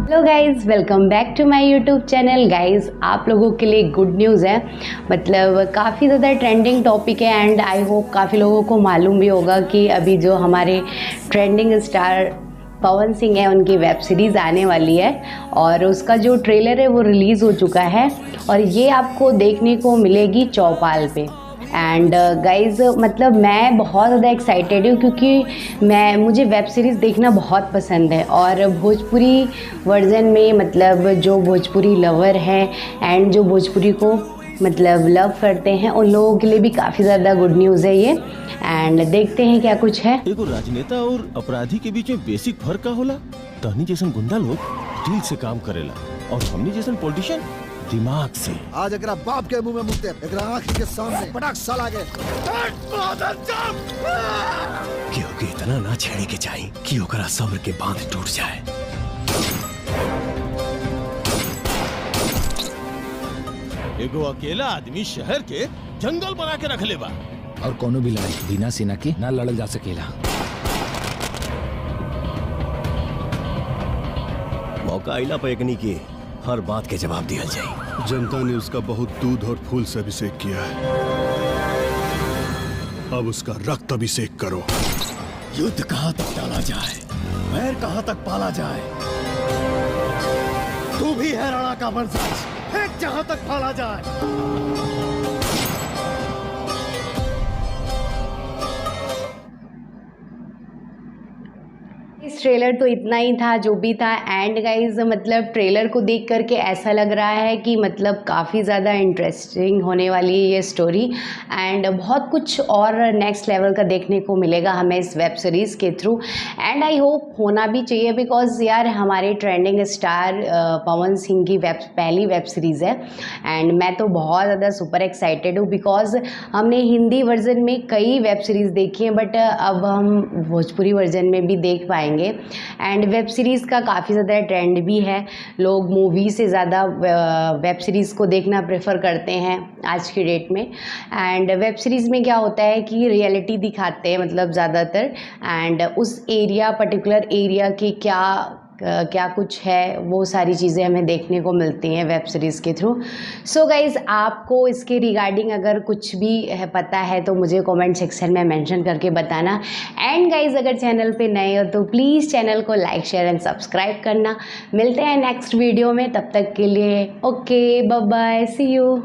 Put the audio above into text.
Hello guys, welcome back to my YouTube channel. Guys, आप लोगों के लिए गुड न्यूज़ है। मतलब काफ़ी ज़्यादा ट्रेंडिंग टॉपिक है एंड आई होप काफ़ी लोगों को मालूम भी होगा कि अभी जो हमारे ट्रेंडिंग स्टार पवन सिंह है उनकी वेब सीरीज़ आने वाली है और उसका जो ट्रेलर है वो रिलीज़ हो चुका है और ये आपको देखने को मिलेगी चौपाल पे। एंड गाइज़, मतलब मैं बहुत ज़्यादा एक्साइटेड हूँ क्योंकि मुझे वेब सीरीज़ देखना बहुत पसंद है और भोजपुरी वर्जन में मतलब जो भोजपुरी लवर हैं एंड जो भोजपुरी को मतलब लव करते हैं उन लोगों के लिए भी काफ़ी ज़्यादा गुड न्यूज़ है ये। एंड देखते हैं क्या कुछ है। एगो राजनेता और अपराधी के बीच में बेसिक फर्क का होला। तहनी जैसन गुंडा लोग दिल से काम करेला और हमनी जैसन पॉलिटिशियन दिमाग से। आज एकरा बाप के मुंह में मुक्ते एकरा आंख के सामने पटाक साला के क्योंकि इतना ना छेड़े के चाहिए कि ओकरा सब्र के बांध टूट जाए। एगो अकेला आदमी शहर के जंगल बना के रख ले बा और कोनो भी लड़ाई बिना सेना के ना लड़ल जा सकेला। मौका आइला पे एकनी के हर बात के जवाब दिया जाए। जनता ने उसका बहुत दूध और फूल से अभिषेक किया है, अब उसका रक्त अभिषेक करो। युद्ध कहाँ तक डाला जाए, वैर कहाँ तक पाला जाए। तू भी है राणा का वंशज, फेंक जहाँ तक पाला जाए। इस ट्रेलर तो इतना ही था जो भी था। एंड गाइज, मतलब ट्रेलर को देख करके ऐसा लग रहा है कि मतलब काफ़ी ज़्यादा इंटरेस्टिंग होने वाली है ये स्टोरी एंड बहुत कुछ और नेक्स्ट लेवल का देखने को मिलेगा हमें इस वेब सीरीज़ के थ्रू। एंड आई होप होना भी चाहिए बिकॉज यार हमारे ट्रेंडिंग स्टार पवन सिंह की पहली वेब सीरीज़ है एंड मैं तो बहुत ज़्यादा सुपर एक्साइटेड हूँ बिकॉज हमने हिंदी वर्जन में कई वेब सीरीज़ देखी हैं बट अब हम भोजपुरी वर्जन में भी देख पाएंगे। एंड वेब सीरीज़ का काफ़ी ज़्यादा ट्रेंड भी है, लोग मूवी से ज़्यादा वेब सीरीज़ को देखना प्रेफर करते हैं आज की डेट में। एंड वेब सीरीज़ में क्या होता है कि रियलिटी दिखाते हैं मतलब ज़्यादातर एंड उस पर्टिकुलर एरिया की क्या कुछ है वो सारी चीज़ें हमें देखने को मिलती हैं वेब सीरीज़ के थ्रू। सो गाइज़, आपको इसके रिगार्डिंग अगर कुछ भी पता है तो मुझे कमेंट सेक्शन में मेंशन करके बताना। एंड गाइज़, अगर चैनल पे नए हो तो प्लीज़ चैनल को लाइक शेयर एंड सब्सक्राइब करना। मिलते हैं नेक्स्ट वीडियो में, तब तक के लिए okay bye bye, see you.